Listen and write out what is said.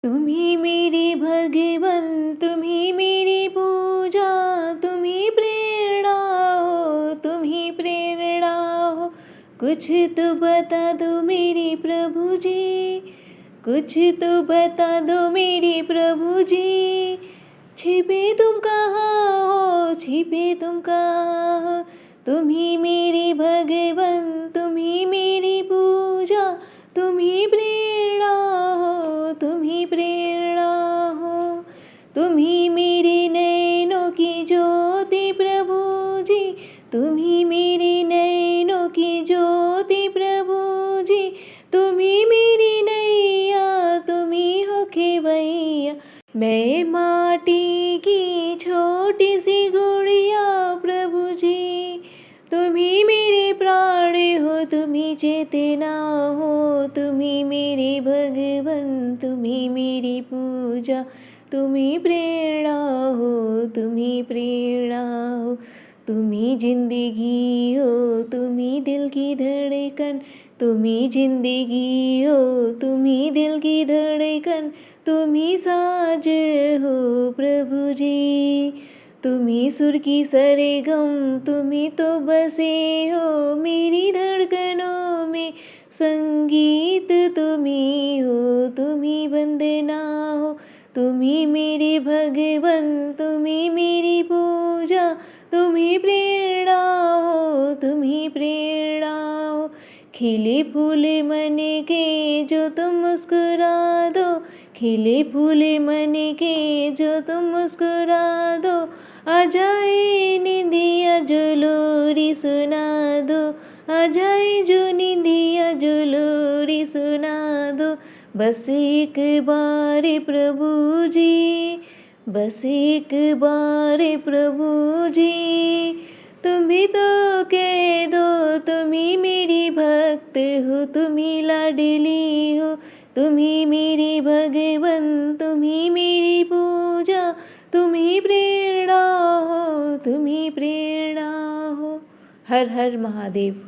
तुम्ही मेरे भगवन, तुम्ही मेरी पूजा, तुम्ही प्रेरणा हो, तुम्ही प्रेरणा हो। कुछ तो बता दो मेरे प्रभु जी, कुछ तो बता दो मेरे प्रभु जी। छिपे तुम कहाँ हो, छिपे तुम कहाँ हो। तुम्ही मेरे भगवन, तुम्ही मेरी पूजा, तुम्ही प्रेरणा हो, तुम्ही प्रेरणा हो। तुम्ही मेरे नैनों की ज्योति प्रभु जी, तुम्ही मेरे नैनों की ज्योति प्रभु जी। तुम्ही मेरी नैया, तुम्ही हो खेवैया। मैं माटी की छोटी सी गुड़िया प्रभु जी, तुम्ही मेरे प्राण हो, तुम्ही चेतना हो। तुम्ही मेरे भगवन, तुम्ही मेरी पूजा, तुम्ही प्रेरणा हो, तुम्ही प्रेरणा हो। तुम्ही जिंदगी हो, तुम्ही दिल की धड़कन, तुम्ही जिंदगी हो, तुम्ही दिल की धड़कन। तुम्ही साज हो प्रभु जी, तुम्ही सुर की सरगम, तुम्ही तो बसे हो मेरी धड़कनों में। संगीत तुम्ही हो, तुम्ही वंदना हो। तुम्ही मेरे भगवन, तुम्ही मेरी पूजा, तुम्ही प्रेरणा हो, तुम्ही प्रेरणा हो। खिले फूल मन के जो तुम मुस्कुरा दो, खिले फूल मन के जो तुम मुस्कुरा दो। आ जाए निंदिया जो लोरी सुना दो, आ जाए जो निंदिया जो लोरी सुना दो। बस एक बार प्रभु जी, बस एक बार प्रभु जी। तुम भी तो कह दो, तुम्ही मेरी भक्त हो, तुम्ही लाडली हो। तुम्ही मेरी भगवन, तुम्ही मेरी पूजा, तुम्ही प्रेरणा हो, तुम्ही प्रेरणा हो। हर हर महादेव।